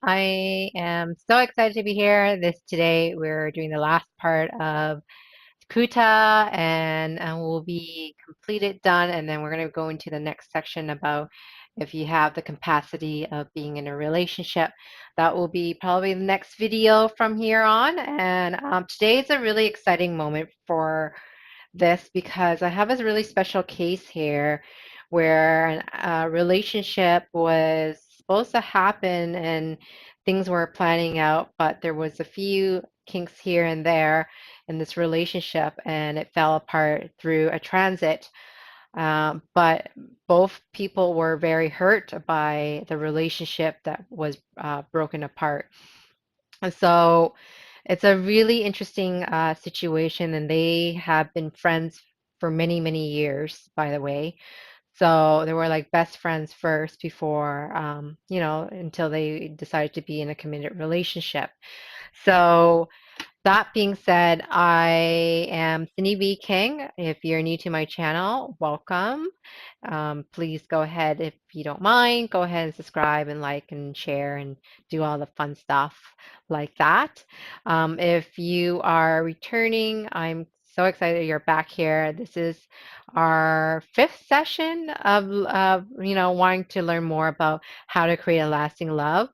I am so excited to be here. Today we're doing the last part of Kuta and we'll be completed, done, and then we're going to go into the next section about if you have the capacity of being in a relationship. That will be probably the next video from here on. And today is a really exciting moment for this because I have a really special case here where a relationship was supposed to happen and things were planning out, but there was a few kinks here and there in this relationship and it fell apart through a transit. But both people were very hurt by the relationship that was broken apart. And so it's a really interesting situation, and they have been friends for many, many years, by the way. So they were like best friends first before, until they decided to be in a committed relationship. So that being said, I am SindyKing. If you're new to my channel, welcome. Please go ahead, if you don't mind, go ahead and subscribe and like and share and do all the fun stuff like that. If you are returning, I'm so excited you're back here. This is our fifth session of wanting to learn more about how to create a lasting love.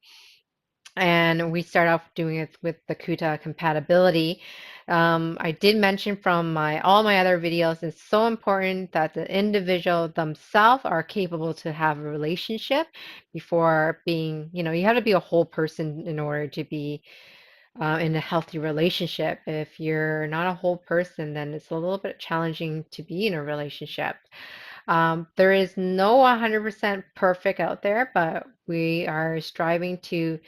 And we start off doing it with the Kuta compatibility. I did mention from all my other videos, it's so important that the individual themselves are capable to have a relationship before being, you have to be a whole person in order to be in a healthy relationship. If you're not a whole person, then it's a little bit challenging to be in a relationship. There is no 100% perfect out there, but we are striving to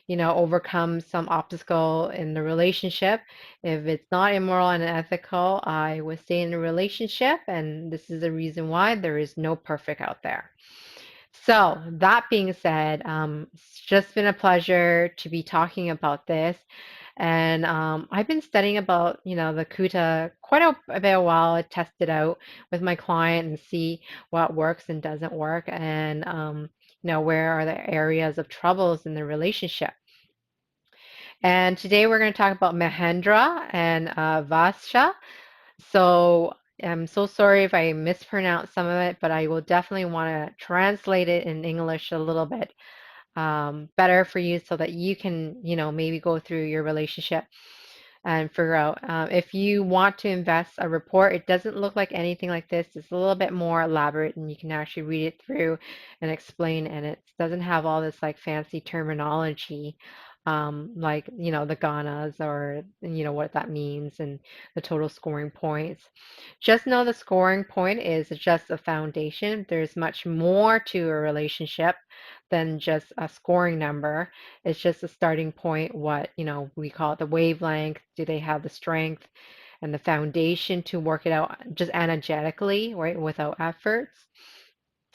overcome some obstacle in the relationship. If it's not immoral and ethical, I would stay in a relationship, and this is the reason why there is no perfect out there. So that being said, it's just been a pleasure to be talking about this. And I've been studying about, the Kuta quite a bit while. I test it out with my client and see what works and doesn't work, and where are the areas of troubles in the relationship. And today we're going to talk about Mahendra and Vasha. So I'm so sorry if I mispronounce some of it, but I will definitely want to translate it in English a little bit better for you so that you can, maybe go through your relationship and figure out if you want to invest a report. It doesn't look like anything like this. It's a little bit more elaborate and you can actually read it through and explain, and it doesn't have all this like fancy terminology like the Ganas or what that means and the total scoring points. Just know the scoring point is just a foundation. There's much more to a relationship than just a scoring number. It's just a starting point. What, we call it the wavelength. Do they have the strength and the foundation to work it out just energetically, right, without efforts?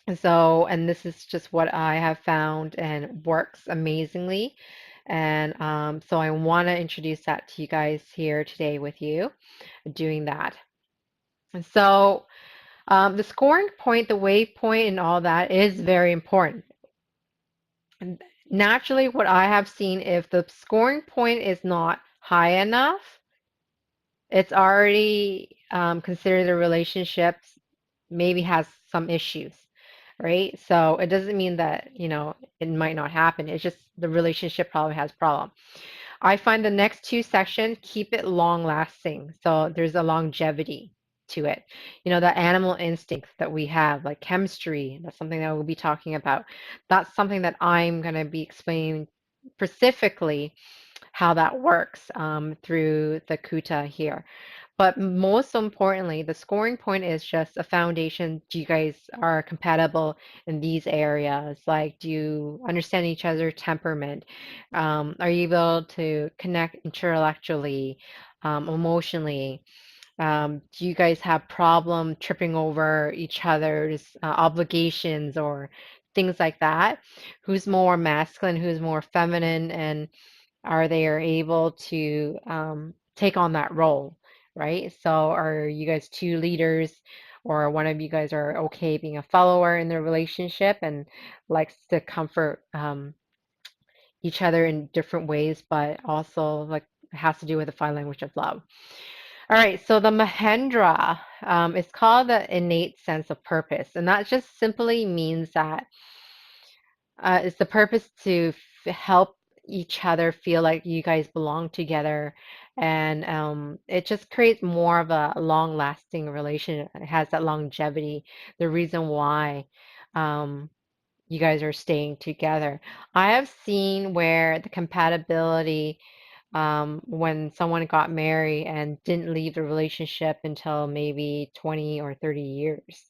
And this is just what I have found and works amazingly. And so I want to introduce that to you guys here today with you, doing that. And so the scoring point, the wave point, and all that is very important. And naturally, what I have seen, if the scoring point is not high enough, it's already considered the relationship maybe has some issues, right? So it doesn't mean that, it might not happen. It's just the relationship probably has problem. I find the next two sections keep it long lasting. So there's a longevity to it. The animal instincts that we have, like chemistry, that's something that we'll be talking about. That's something that I'm going to be explaining specifically how that works through the Kuta here. But most importantly, the scoring point is just a foundation. Do you guys are compatible in these areas? Like, do you understand each other's temperament? Are you able to connect intellectually, emotionally? Do you guys have problem tripping over each other's obligations or things like that? Who's more masculine? Who's more feminine? And are they able to take on that role, right? So are you guys two leaders, or one of you guys are okay being a follower in the relationship and likes to comfort, each other in different ways, but also like it has to do with the five language of love. All right, so the Mahendra is called the innate sense of purpose, and that just simply means that it's the purpose to help each other feel like you guys belong together, and it just creates more of a long-lasting relationship. It has that longevity, the reason why you guys are staying together. I have seen where the compatibility when someone got married and didn't leave the relationship until maybe 20 or 30 years.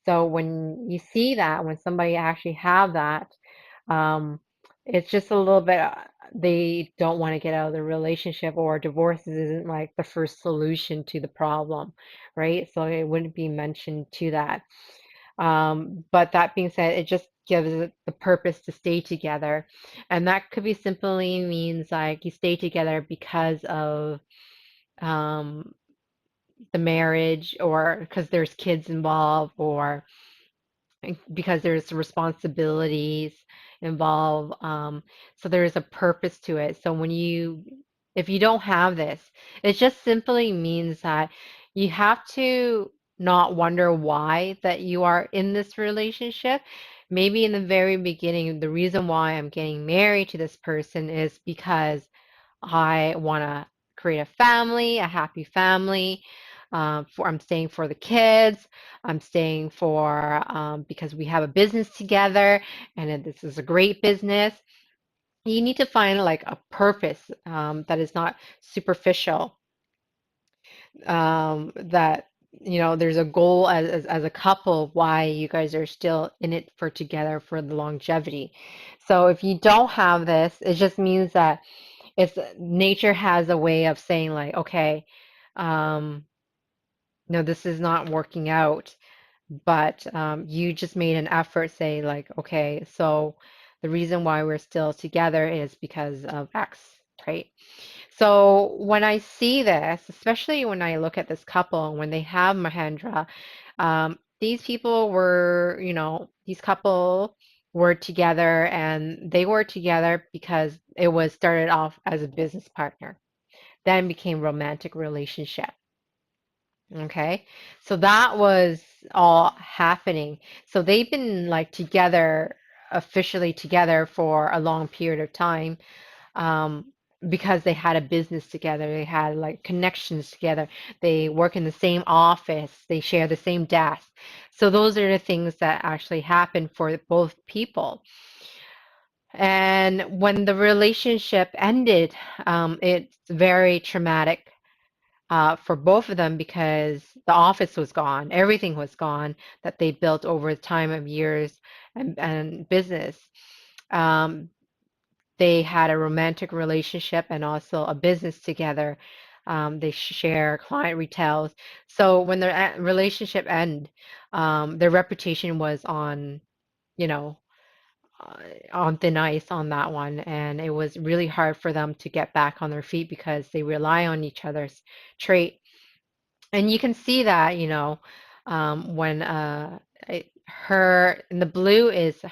So when you see that, when somebody actually have that, um, it's just a little bit, they don't want to get out of the relationship, or divorce isn't like the first solution to the problem, right? So it wouldn't be mentioned to that. But that being said, it just gives it the purpose to stay together. And that could be simply means like you stay together because of um, the marriage, or because there's kids involved, or because there's responsibilities involved. So there's a purpose to it. So if you don't have this, it just simply means that you have to not wonder why that you are in this relationship. Maybe in the very beginning, the reason why I'm getting married to this person is because I want to create a family, a happy family. I'm staying for the kids. I'm staying for because we have a business together, and this is a great business. You need to find like a purpose that is not superficial. That there's a goal as a couple why you guys are still in it for together for the longevity. So if you don't have this, it just means that it's nature has a way of saying like, okay, um, no, this is not working out, but you just made an effort, say like, okay, so the reason why we're still together is because of X, right? So when I see this, especially when I look at this couple and when they have Mahendra, these people were, these couple were together, and they were together because it was started off as a business partner, then became romantic relationship. Okay. So that was all happening. So they've been like together, officially together for a long period of time, um, because they had a business together. They had like connections together. They work in the same office. They share the same desk. So those are the things that actually happen for both people. And when the relationship ended, it's very traumatic for both of them, because the office was gone, everything was gone that they built over the time of years, and business. Um, they had a romantic relationship and also a business together. They share client retails. So when their relationship ended, their reputation was you know, uh, on thin ice on that one, and it was really hard for them to get back on their feet because they rely on each other's trait. And you can see that, when her in the blue is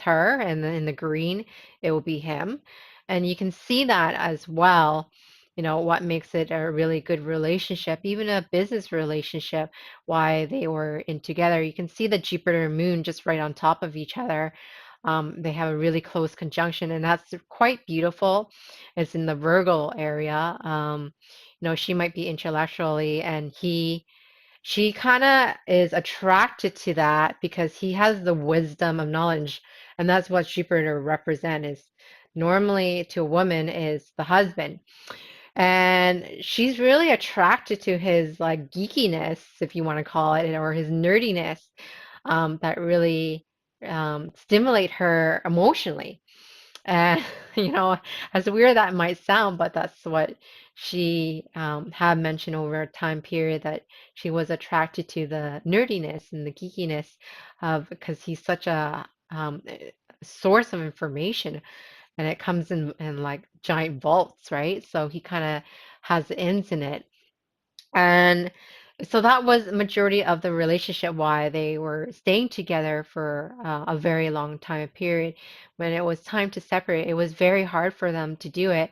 her, and then in the green it will be him, and you can see that as well. What makes it a really good relationship, even a business relationship, why they were in together. You can see the Jupiter and Moon just right on top of each other. They have a really close conjunction, and that's quite beautiful. It's in the Virgo area. She might be intellectually, and she kind of is attracted to that because he has the wisdom of knowledge, and that's what Jupiter represent is normally to a woman is the husband. And she's really attracted to his like geekiness, if you want to call it, or his nerdiness, that really stimulate her emotionally. And, you know, as weird that might sound, but that's what she had mentioned over a time period, that she was attracted to the nerdiness and the geekiness of, because he's such a source of information, and it comes in like giant vaults, right? So he kind of has the ends in it. And So that was the majority of the relationship why they were staying together for a very long time period. When it was time to separate, it was very hard for them to do it.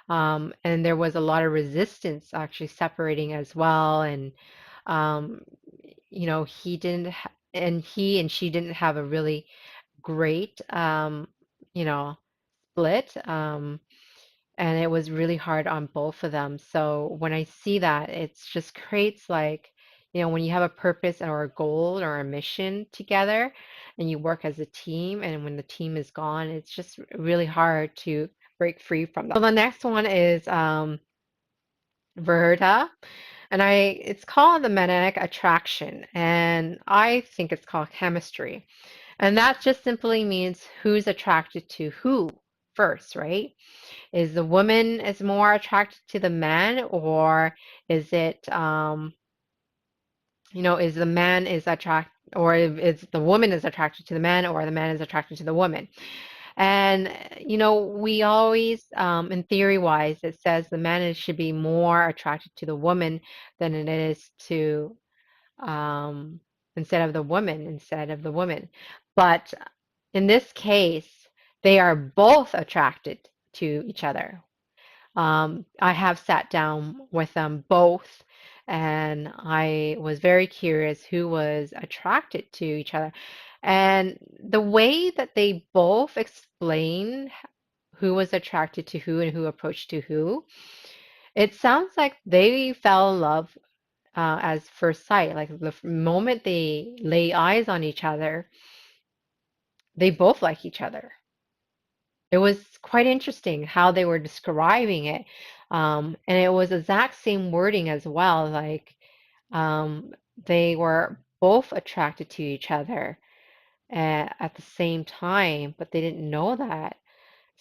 And there was a lot of resistance actually separating as well. And, um, he didn't, and he and she didn't have a really great, split. And it was really hard on both of them. So when I see that, it's just creates like, when you have a purpose or a goal or a mission together and you work as a team, and when the team is gone, it's just really hard to break free from that. So the next one is Verta, and it's called the magnetic attraction, and I think it's called chemistry. And that just simply means who's attracted to who first, right? Is the woman is more attracted to the man, or is it is the man is attract or is the woman is attracted to the man, or the man is attracted to the woman? And we always in theory wise it says the man should be more attracted to the woman than it is to um instead of the woman. But in this case, they are both attracted to each other. I have sat down with them both, and I was very curious who was attracted to each other. And the way that they both explain who was attracted to who and who approached to who, it sounds like they fell in love as first sight. Like the moment they lay eyes on each other, they both like each other. It was quite interesting how they were describing it. And it was exact same wording as well. Like they were both attracted to each other at the same time, but they didn't know that.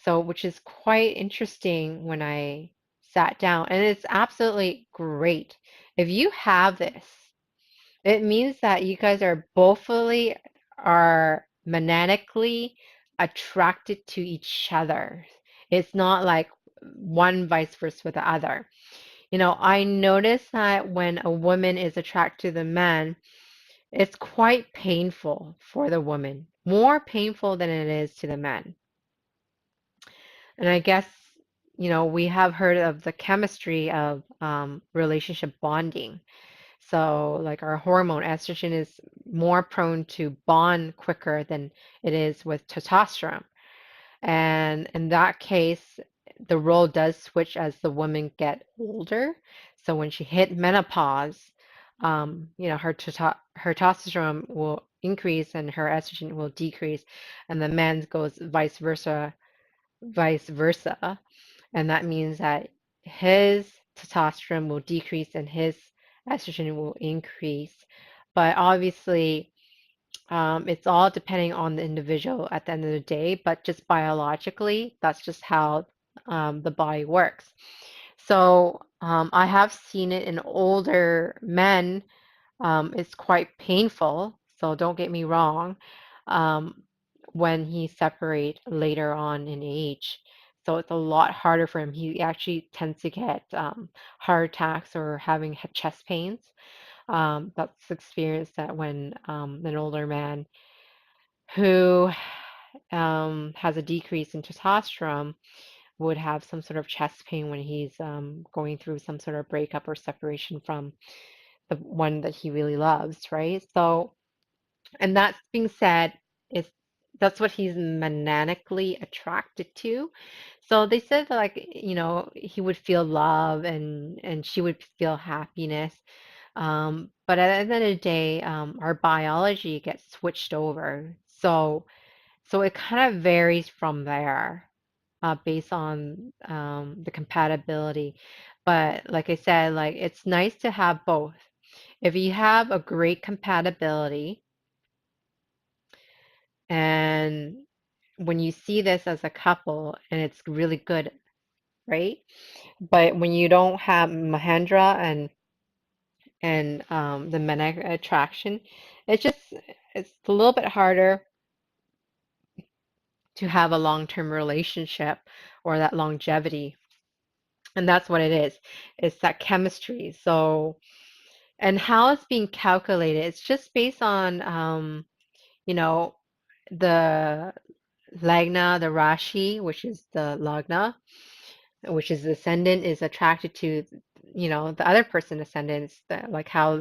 So, which is quite interesting when I sat down. And it's absolutely great. If you have this, it means that you guys are bothly are magnetically attracted to each other. It's not like one vice versa with the other. I notice that when a woman is attracted to the man, it's quite painful for the woman, more painful than it is to the man. And I guess, we have heard of the chemistry of relationship bonding. So, like our hormone, estrogen is more prone to bond quicker than it is with testosterone. And in that case, the role does switch as the women get older. So when she hit menopause, her testosterone will increase and her estrogen will decrease, and the man goes vice versa. And that means that his testosterone will decrease and his estrogen will increase. But obviously, it's all depending on the individual at the end of the day, but just biologically, that's just how the body works. So I have seen it in older men. It's quite painful, so don't get me wrong, um, when he separate later on in age. So it's a lot harder for him. He actually tends to get heart attacks or having chest pains. That's experienced that when an older man who has a decrease in testosterone would have some sort of chest pain when he's going through some sort of breakup or separation from the one that he really loves, right? So, and that being said, is that's what he's magnetically attracted to. So they said that like, he would feel love and she would feel happiness. But at the end of the day, our biology gets switched over. So it kind of varies from there, based on the compatibility. But like I said, like it's nice to have both. If you have a great compatibility, and when you see this as a couple and it's really good, right? But when you don't have Mahendra and the magnetic attraction, it's just it's a little bit harder to have a long-term relationship or that longevity. And that's what it is. It's that chemistry. So And how it's being calculated, it's just based on, you know, the Lagna, the Rashi, which is the Lagna, which is the ascendant, is attracted to, the other person ascendants, like how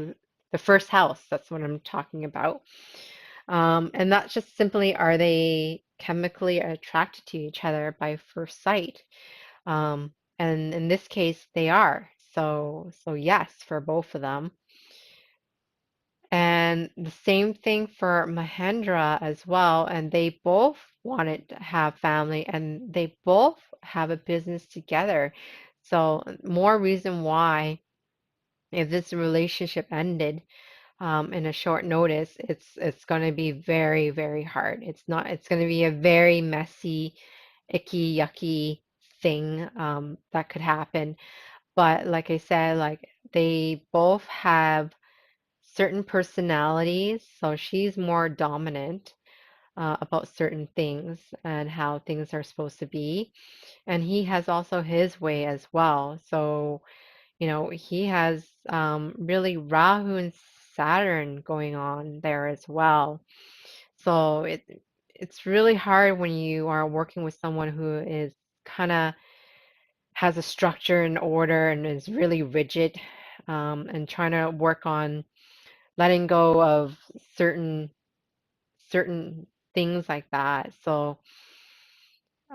the first house, that's what I'm talking about. And that's just simply, are they chemically attracted to each other by first sight? And in this case, they are. So yes, for both of them. And the same thing for Mahendra as well. And they both wanted to have family and they both have a business together. So more reason why, if this relationship ended in a short notice, it's going to be very, very hard. It's going to be a very messy, icky, yucky thing that could happen. But like I said, like they both have certain personalities. So she's more dominant about certain things and how things are supposed to be. And he has also his way as well. So, he has really Rahu and Saturn going on there as well. So it's really hard when you are working with someone who is kind of has a structure and order and is really rigid, and trying to work on letting go of certain things like that. So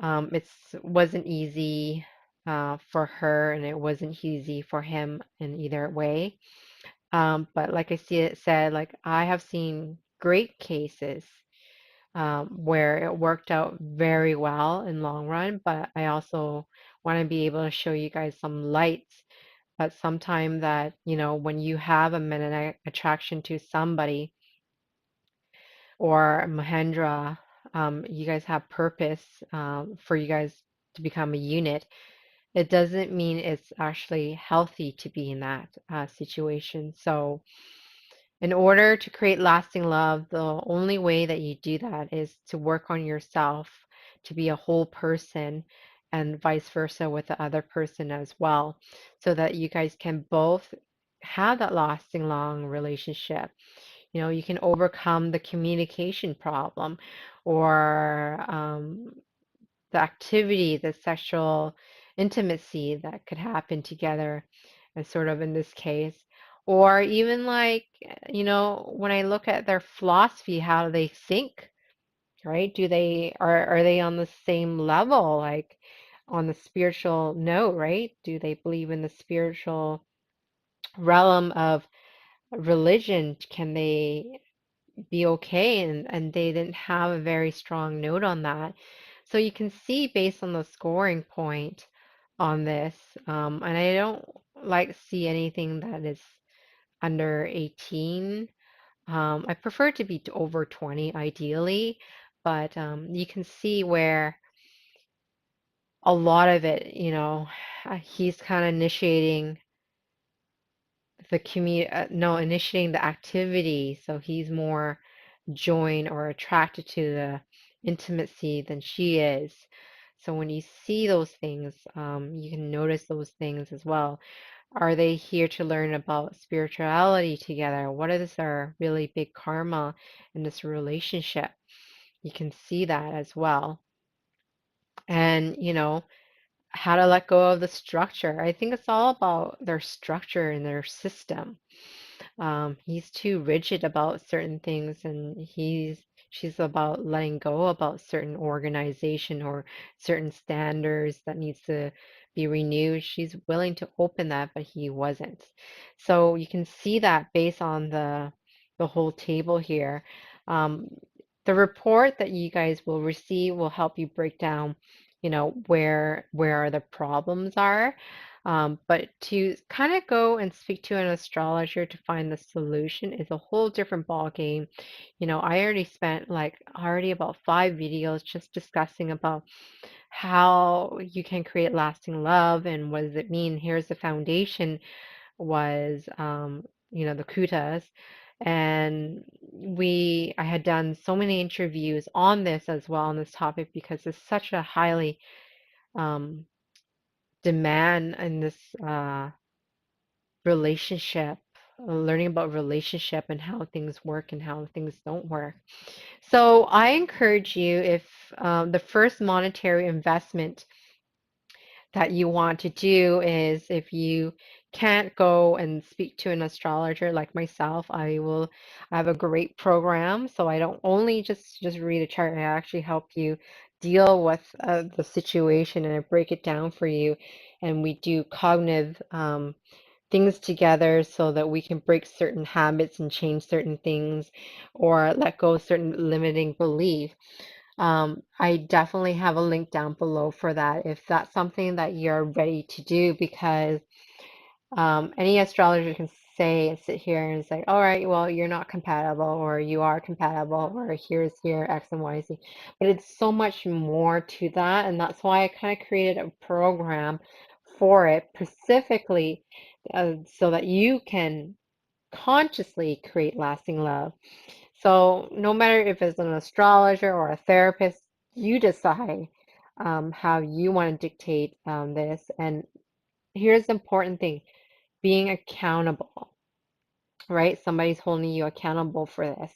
it's wasn't easy for her, and it wasn't easy for him in either way. But like I see it said, like I have seen great cases where it worked out very well in long run, but I also want to be able to show you guys some lights. But sometime that, when you have a magnetic attraction to somebody, or Mahendra, you guys have purpose for you guys to become a unit. It doesn't mean it's actually healthy to be in that situation. So, in order to create lasting love, the only way that you do that is to work on yourself to be a whole person, and vice versa with the other person as well, so that you guys can both have that lasting long relationship. You can overcome the communication problem, or the activity, the sexual intimacy that could happen together, as sort of in this case. Or even like, when I look at their philosophy, how they think, right? Are they on the same level, like on the spiritual note, right? Do they believe in the spiritual realm of religion? Can they be okay? And they didn't have a very strong note on that. So you can see based on the scoring point on this, and I don't like see anything that is under 18. I prefer to be over 20 ideally, but you can see where a lot of it, he's kind of initiating no, initiating the activity, so he's more joined or attracted to the intimacy than she is. So when you see those things, you can notice those things as well. Are they here to learn about spirituality together? What is their really big karma in this relationship? You can see that as well. And, how to let go of the structure. I think it's all about their structure and their system. He's too rigid about certain things, and she's about letting go about certain organization or certain standards that needs to be renewed. She's willing to open that, but he wasn't. So you can see that based on the whole table here. Um, the report that you guys will receive will help you break down, where the problems are. But to kind of go and speak to an astrologer to find the solution is a whole different ball game. I already spent like already about 5 videos just discussing about how you can create lasting love and what does it mean. Here's the foundation was, the Kutas. And I had done so many interviews on this as well, on this topic, because it's such a highly um, demand in this relationship learning about relationship and how things work and how things don't work. So I encourage you, if the first monetary investment that you want to do is, if you can't go and speak to an astrologer like myself, I have a great program. So I don't only just read a chart, I actually help you deal with the situation, and I break it down for you, and we do cognitive things together so that we can break certain habits and change certain things, or let go of certain limiting beliefs. I definitely have a link down below for that if that's something that you're ready to do, because any astrologer can say and sit here and say, all right, well, you're not compatible, or you are compatible, or here's here X and Y, Z. But it's so much more to that. And that's why I kind of created a program for it specifically, so that you can consciously create lasting love. So no matter if it's an astrologer or a therapist, you decide how you want to dictate this. And here's the important thing: being accountable, right? Somebody's holding you accountable for this.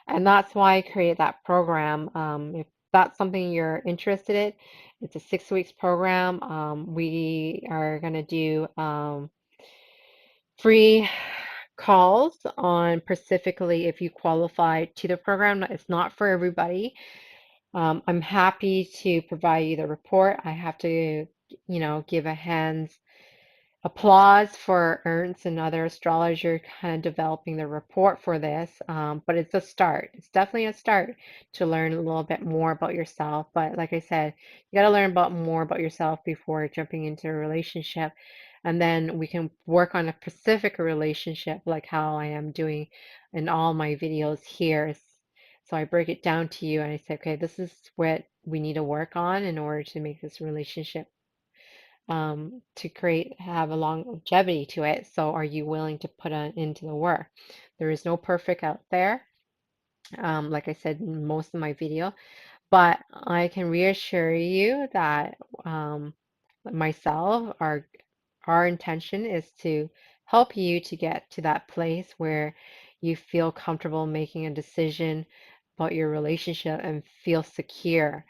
And that's why I created that program. If that's something you're interested in, it's a 6 weeks program. We are going to do free calls on specifically if you qualify to the program. It's not for everybody. I'm happy to provide you the report. I have to, give a hands applause for Ernst and other astrologers kind of developing the report for this. But it's a start. It's definitely a start to learn a little bit more about yourself. But like I said, you got to learn more about yourself before jumping into a relationship. And then we can work on a specific relationship, like how I am doing in all my videos here. So I break it down to you and I say, okay, this is what we need to work on in order to make this relationship to have a longevity to it. So are you willing to put into the work? There is no perfect out there, like I said in most of my video, but I can reassure you that myself, our intention is to help you to get to that place where you feel comfortable making a decision about your relationship and feel secure.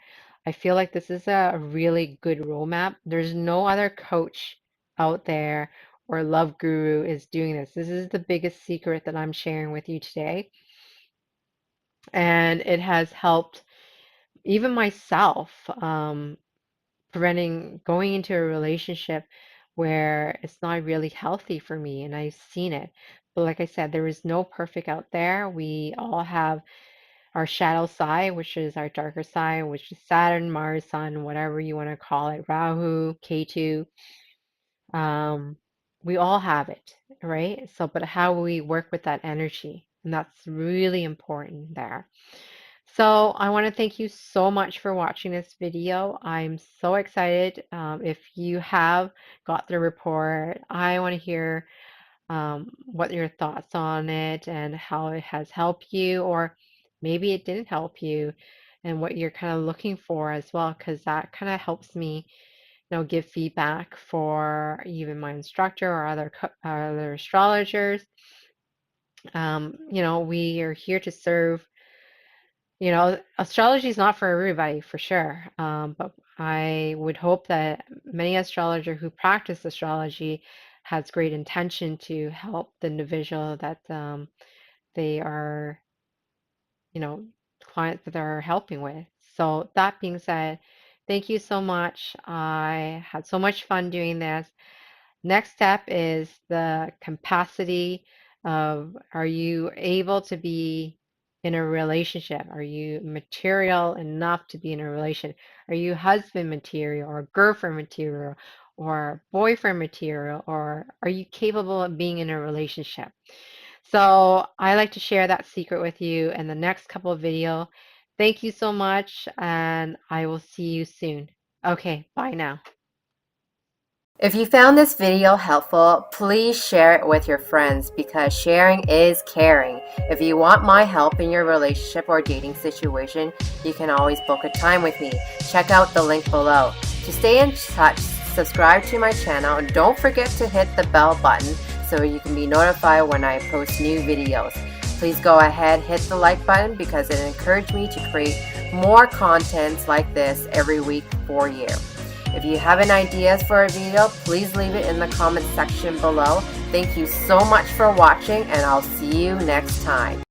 I feel like this is a really good roadmap. There's no other coach out there or love guru is doing this. This is the biggest secret that I'm sharing with you today. And it has helped even myself, preventing going into a relationship where it's not really healthy for me, and I've seen it. But like I said, there is no perfect out there. We all have our shadow side, which is our darker side, which is Saturn, Mars, Sun, whatever you want to call it, Rahu, Ketu. Um, we all have it, right? So, but how we work with that energy, and that's really important there. So I want to thank you so much for watching this video. I'm so excited. If you have got the report, I want to hear what your thoughts on it and how it has helped you, or maybe it didn't help you, and what you're kind of looking for as well, because that kind of helps me, give feedback for even my instructor or other astrologers. We are here to serve. Astrology is not for everybody, for sure. But I would hope that many astrologers who practice astrology has great intention to help the individual that they are, clients that they're helping with. So that being said, thank you so much. I had so much fun doing this. Next step is the capacity of, are you able to be in a relationship? Are you material enough to be in a relationship? Are you husband material or girlfriend material or boyfriend material, or are you capable of being in a relationship? So I like to share that secret with you in the next couple of videos. Thank you so much, and I will see you soon. Okay, bye now. If you found this video helpful, please share it with your friends, because sharing is caring. If you want my help in your relationship or dating situation, you can always book a time with me. Check out the link below. To stay in touch, subscribe to my channel, and don't forget to hit the bell button so you can be notified when I post new videos. Please go ahead, hit the like button because it encouraged me to create more contents like this every week for you. If you have any ideas for a video, please leave it in the comment section below. Thank you so much for watching, and I'll see you next time.